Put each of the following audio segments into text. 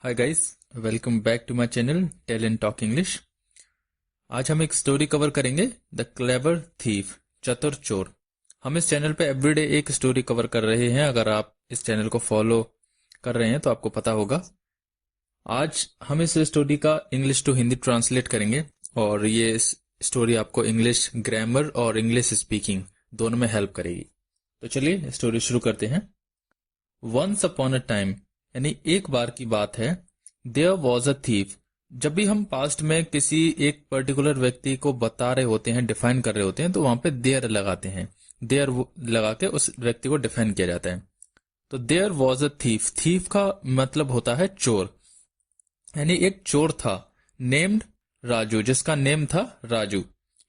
Hi guys, welcome back to my channel tell and talk English. आज हम एक story cover करेंगे, the clever thief, चतुर चोर। हम इस चैनल पे एवरीडे एक स्टोरी कवर कर रहे हैं। अगर आप इस चैनल को फॉलो कर रहे हैं तो आपको पता होगा। आज हम इस स्टोरी का इंग्लिश टू हिंदी ट्रांसलेट करेंगे और ये स्टोरी आपको इंग्लिश ग्रामर और इंग्लिश स्पीकिंग दोनों में हेल्प करेगी। तो चलिए स्टोरी शुरू करते हैं। वंस अपॉन अ टाइम, यानी एक बार की बात है। There was a thief. जब भी हम पास्ट में किसी एक पर्टिकुलर व्यक्ति को बता रहे होते हैं, डिफाइन कर रहे होते हैं, तो वहां पे देयर लगाते हैं। देयर लगा के उस व्यक्ति को डिफाइन किया जाता है। तो there was a thief, thief का मतलब होता है चोर, यानी एक चोर था। नेम्ड राजू, जिसका नेम था राजू।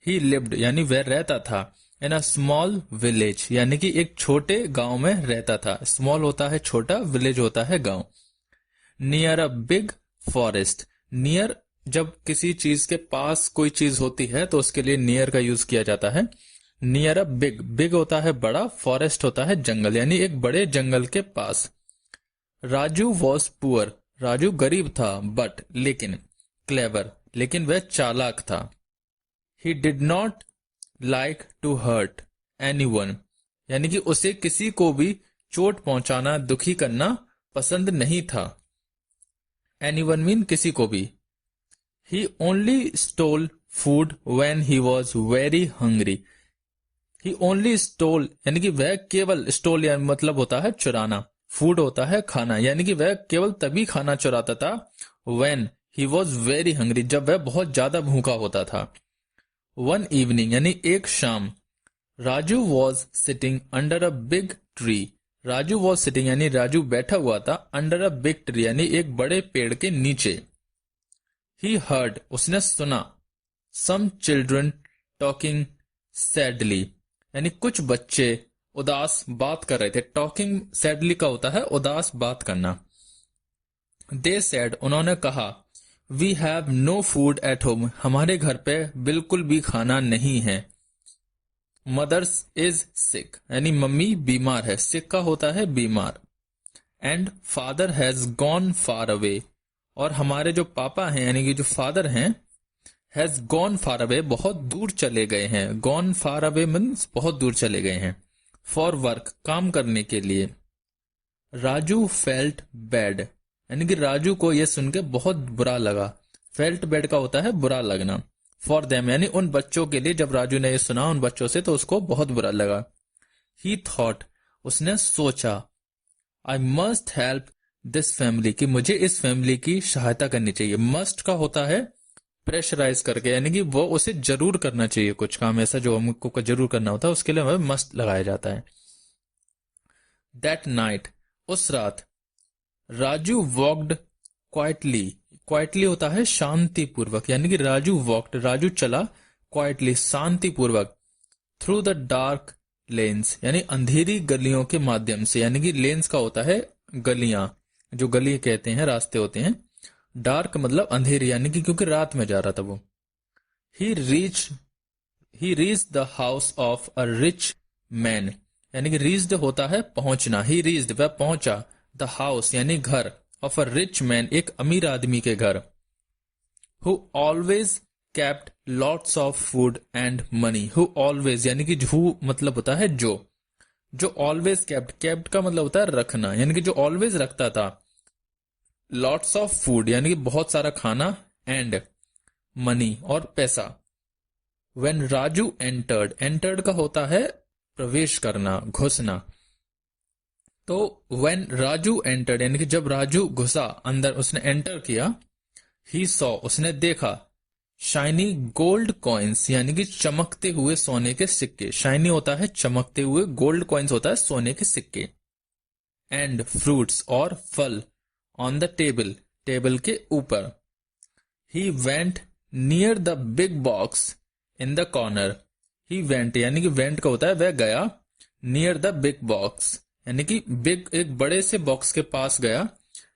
ही लिव्ड, यानी वह रहता था। इन अ स्मॉल विलेज, यानी कि एक छोटे गांव में रहता था। स्मॉल होता है छोटा, विलेज होता है गांव। Near a big forest, near जब किसी चीज के पास कोई चीज होती है तो उसके लिए नियर का यूज किया जाता है। नियर अ बिग, बिग होता है बड़ा, फॉरेस्ट होता है जंगल, यानी एक बड़े जंगल के पास। राजू वॉज पुअर, राजू गरीब था, बट लेकिन क्लेवर, लेकिन वह चालाक था। He did not like to hurt anyone, यानी कि उसे किसी को भी चोट पहुंचाना, दुखी करना पसंद नहीं था। एनीवन मीन किसी को भी। He only stole food when he was very hungry. He only stole, यानी कि वह केवल, स्टोल या मतलब होता है चुराना, फूड होता है खाना, यानी कि वह केवल तभी खाना चुराता था when he was very hungry, जब वह बहुत ज्यादा भूखा होता था। वन इवनिंग, यानी एक शाम। Raju was sitting under a big tree. Raju was sitting, यानी राजू बैठा हुआ था, अंडर अ बिग ट्री, यानी एक बड़े पेड़ के नीचे। ही हर्ड, उसने सुना। सम चिल्ड्रन टॉकिंग सैडली, यानी कुछ बच्चे उदास बात कर रहे थे। टॉकिंग सैडली का होता है उदास बात करना। दे सैड, उन्होंने कहा, we have no food at home, हमारे घर पे बिल्कुल भी खाना नहीं है। मदर्स इज सिक, यानी मम्मी बीमार है। सिक का होता है बीमार। And father has gone far away, और हमारे जो पापा हैं, यानी कि जो फादर हैं, हैज गॉन फार अवे, बहुत दूर चले गए हैं। गॉन फार अवे मीन्स बहुत दूर चले गए हैं। फॉर वर्क, काम करने के लिए। राजू फेल्ट बैड, यानी कि राजू को यह सुन के बहुत बुरा लगा। फेल्ट बैड का होता है बुरा लगना। फॉर देम, यानी उन बच्चों के लिए, जब राजू ने ये सुना उन बच्चों से, तो उसको बहुत बुरा लगा। ही थॉट, उसने सोचा, I must help this family, कि मुझे इस फैमिली की सहायता करनी चाहिए। मस्ट का होता है प्रेशराइज करके, यानी कि वो उसे जरूर करना चाहिए। कुछ काम ऐसा जो हमको जरूर करना होता है, उसके लिए हमें मस्ट लगाया जाता है। दैट नाइट, उस रात। राजू वॉकड क्वाइटली, क्वाइटली होता है शांति पूर्वक, यानी कि राजू वॉकड, राजू चला, क्वाइटली शांति पूर्वक, थ्रू द डार्क लेन्स, यानी अंधेरी गलियों के माध्यम से, यानी कि लेन्स का होता है गलियां, जो गली कहते हैं रास्ते होते हैं। डार्क मतलब अंधेरी, यानी कि क्योंकि रात में जा रहा था वो। He reach he reach the house of a rich man, यानी कि रीच्ड होता है पहुंचना। ही रीच्ड, वह पहुंचा। द हाउस यानी घर, ऑफ अ रिच मैन, एक अमीर आदमी के घर। Who always kept lots of food and money. Who always, यानी कि हु मतलब होता है जो। जो ऑलवेज केप्ट, केप्ट का मतलब होता है रखना, यानी कि जो ऑलवेज रखता था। लॉट्स ऑफ फूड, यानी कि बहुत सारा खाना, एंड मनी और पैसा। व्हेन राजू एंटर्ड, एंटर्ड का होता है प्रवेश करना, घुसना। तो व्हेन राजू एंटर्ड, यानी कि जब राजू घुसा अंदर, उसने एंटर किया। ही सॉ, उसने देखा। शाइनी गोल्ड कॉइन्स, यानी कि चमकते हुए सोने के सिक्के। शाइनी होता है चमकते हुए, गोल्ड कॉइन्स होता है सोने के सिक्के। एंड फ्रूट्स, और फल। ऑन द टेबल, टेबल के ऊपर। He went near the big box in the corner. He went, यानी कि वेंट का होता है वह गया। नियर द बिग बॉक्स, यानी कि बिग एक बड़े से बॉक्स के पास गया।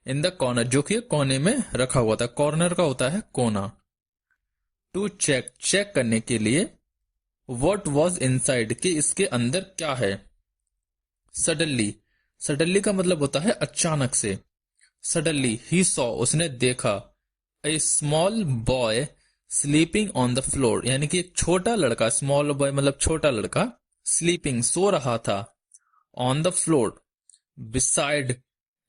इन द कॉर्नर, जो कि कोने में रखा हुआ था। कॉर्नर का होता है कोना। टू चेक, चेक करने के लिए। वॉट वॉज इनसाइड, कि इसके अंदर क्या है। सडनली, सडनली का मतलब होता है अचानक से। सडनली ही सॉ, उसने देखा, a small boy sleeping on the floor, यानी कि एक छोटा लड़का, स्मॉल बॉय मतलब छोटा लड़का, स्लीपिंग सो रहा था, on the floor beside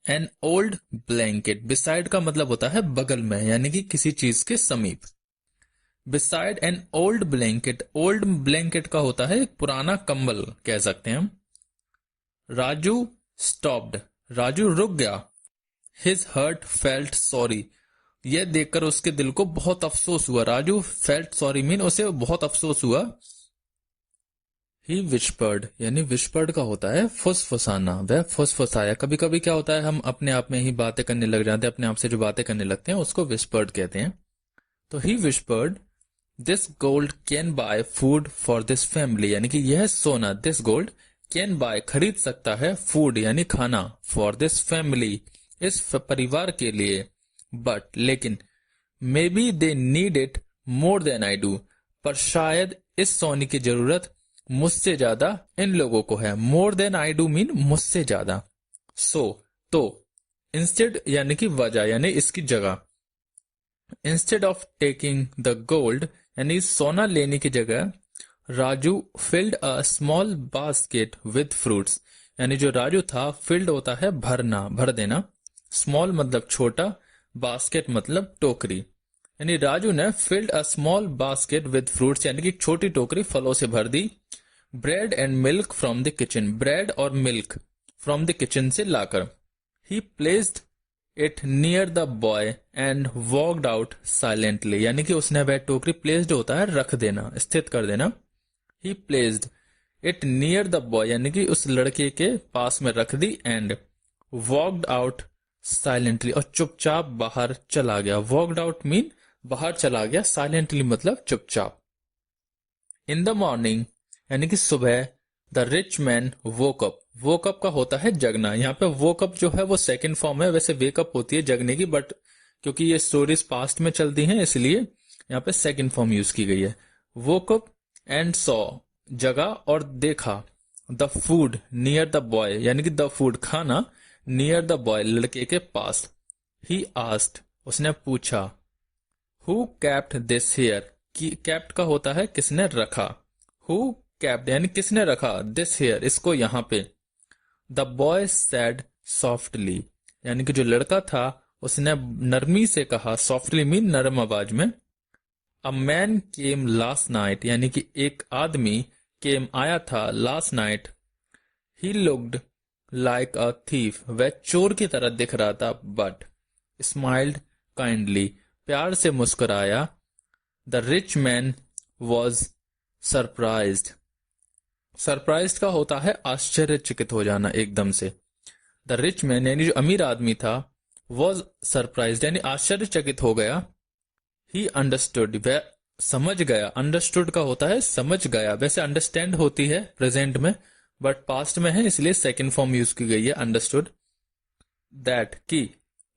an old blanket. Beside का मतलब होता है बगल में, यानी कि किसी चीज के समीप। Beside an old blanket, old blanket का होता है एक पुराना कंबल कह सकते हैं हम। राजू स्टॉप्ड, राजू रुक गया। हिज हर्ट फेल्ट सॉरी, यह देखकर उसके दिल को बहुत अफसोस हुआ। राजू फेल्ट सॉरी मीन उसे बहुत अफसोस हुआ। ही विस्पर्ड, यानी विस्पर्ड का होता है फुसफुसाना, वह फुसफुसाया। कभी कभी क्या होता है, हम अपने आप में ही बातें करने लग जाते हैं, अपने आप से जो बातें करने लगते हैं उसको विस्पर्ड कहते हैं। तो he whispered, this gold can buy food for this family, यानी कि यह सोना, दिस गोल्ड कैन बाय खरीद सकता है, फूड यानी खाना, फॉर दिस फैमिली इस परिवार के लिए, बट लेकिन, maybe they need it more than I do, पर शायद इस सोने की जरूरत मुझसे ज्यादा इन लोगों को है। More than I do mean मुझसे ज्यादा। सो तो, इंस्टेड यानी कि वजह यानी इसकी जगह, instead of taking the gold यानी सोना लेने की जगह, Raju field a small basket with fruits, यानी जो राजू था, फिल्ड होता है भरना, भर देना, स्मॉल मतलब छोटा, बास्केट मतलब टोकरी, यानी राजू ने filled a small basket with fruits यानी कि छोटी टोकरी फलों से भर दी। Bread and milk from the kitchen, bread और मिल्क फ्रॉम द किचन से लाकर। He placed it near the boy and walked out silently, यानी कि उसने वह टोकरी, प्लेस्ड होता है रख देना, स्थित कर देना। ही placed it near the boy यानी कि उस लड़के के पास में रख दी, एंड वॉकड आउट साइलेंटली और चुपचाप बाहर चला गया। वॉकड आउट मीन बाहर चला गया, साइलेंटली मतलब चुपचाप। इन द मॉर्निंग यानी कि सुबह, the rich man woke up, woke up का होता है जगना, यहाँ पे वोक अप जो है वो सेकंड फॉर्म है, वैसे वेकअप होती है जगने की, बट क्योंकि ये स्टोरीज पास्ट में चलती हैं इसलिए यहाँ पे सेकंड फॉर्म यूज की गई है। वोक अप एंड सॉ, जगा और देखा, the food near the boy यानी कि द फूड खाना, नियर द बॉय लड़के के पास। ही आस्क्ड, उसने पूछा, who kept this here, kept का होता है किसने रखा, हु कैप्ट यानी किसने रखा, दिस हेयर इसको यहाँ पे। द बॉय सैड सॉफ्टली, यानी कि जो लड़का था उसने नरमी से कहा, सॉफ्टली मीन नरम आवाज में। A man came last night, यानी कि एक आदमी केम आया था, last night. He looked like a thief, वह चोर की तरह दिख रहा था, बट स्माइल्ड काइंडली, प्यार से मुस्कुराया। The rich man was surprised, surprised का होता है आश्चर्यचकित हो जाना एकदम से। द रिच मैन यानी जो अमीर आदमी था, वॉज सरप्राइज्ड यानी आश्चर्यचकित हो गया। ही अंडरस्टूड, वह समझ गया, अंडरस्टूड का होता है समझ गया, वैसे अंडरस्टैंड होती है प्रेजेंट में, बट पास्ट में है इसलिए सेकंड फॉर्म यूज की गई है अंडरस्टूड। दैट की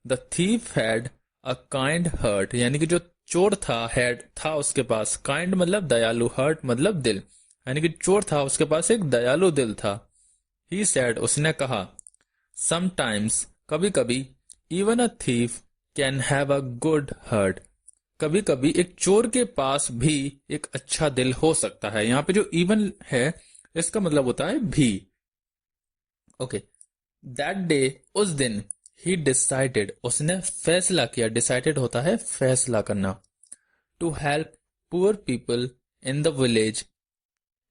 the thief had a kind heart, यानी कि जो चोर था, हैड था उसके पास, काइंड मतलब दयालु, हर्ट मतलब दिल, यानी कि चोर था उसके पास एक दयालु दिल था। ही सैड, उसने कहा, समटाइम्स कभी कभी, even a thief can have a good heart, कभी कभी एक चोर के पास भी एक अच्छा दिल हो सकता है। यहाँ पे जो इवन है इसका मतलब होता है भी। ओके, दैट डे उस दिन, ही डिसाइडेड उसने फैसला किया, डिसाइडेड होता है फैसला करना, to help poor people in the village,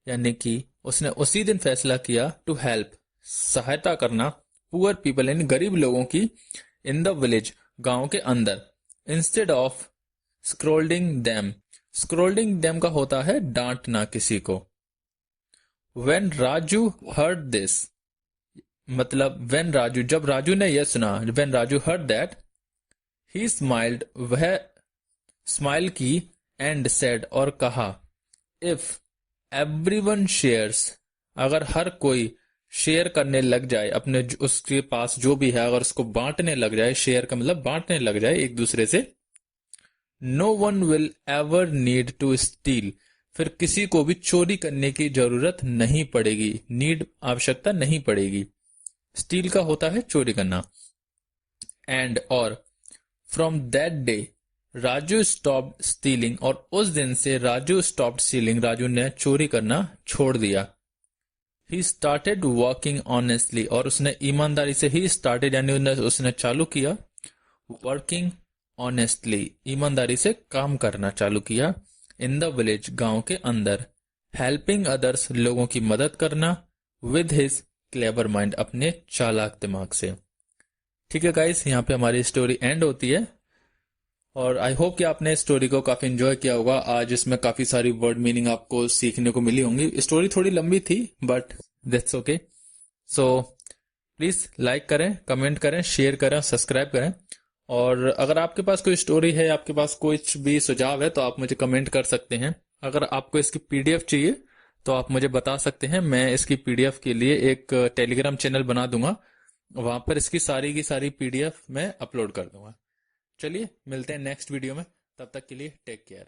यानी कि उसने उसी दिन फैसला किया टू हेल्प सहायता करना, पुअर पीपल यानी गरीब लोगों की, इन द विलेज गांव के अंदर, इंस्टेड ऑफ स्क्रोल्डिंग देम का होता है डांटना किसी को। व्हेन राजू हर्ड दिस, मतलब व्हेन राजू जब राजू ने यह सुना, when Raju heard that, he smiled वह स्माइल की, एंड सेड और कहा, इफ एवरीवन शेयर्स, अगर हर कोई शेयर करने लग जाए अपने उसके पास जो भी है, अगर उसको बांटने लग जाए, शेयर का मतलब बांटने लग जाए एक दूसरे से, no one will ever need to steal, फिर किसी को भी चोरी करने की जरूरत नहीं पड़ेगी, नीड आवश्यकता नहीं पड़ेगी, स्टील का होता है चोरी करना। एंड और from that day Raju stop stealing, और उस दिन से राजू स्टॉप स्टीलिंग, राजू ने चोरी करना छोड़ दिया। ही स्टार्टेड वर्किंग ऑनेस्टली, और उसने ईमानदारी से, ही स्टार्टेड यानी उसने चालू किया, वर्किंग ऑनेस्टली ईमानदारी से काम करना चालू किया, इन द विलेज गांव के अंदर, हेल्पिंग अदर्स लोगों की मदद करना, विद हिज क्लेवर माइंड अपने चालाक दिमाग से। ठीक है गाइस, यहाँ पे हमारी स्टोरी एंड होती है और आई होप कि आपने इस स्टोरी को काफी एंजॉय किया होगा। आज इसमें काफी सारी वर्ड मीनिंग आपको सीखने को मिली होंगी। स्टोरी थोड़ी लंबी थी but that's okay. So please like करें, कमेंट करें, शेयर करें, सब्सक्राइब करें। और अगर आपके पास कोई स्टोरी है, आपके पास कुछ भी सुझाव है तो आप मुझे कमेंट कर सकते हैं। अगर आपको इसकी पीडीएफ चाहिए तो आप मुझे बता सकते हैं, मैं इसकी पीडीएफ के लिए एक टेलीग्राम चैनल बना दूंगा, वहां पर इसकी सारी की सारी पीडीएफ मैं अपलोड कर दूंगा। चलिए मिलते हैं नेक्स्ट वीडियो में, तब तक के लिए टेक केयर।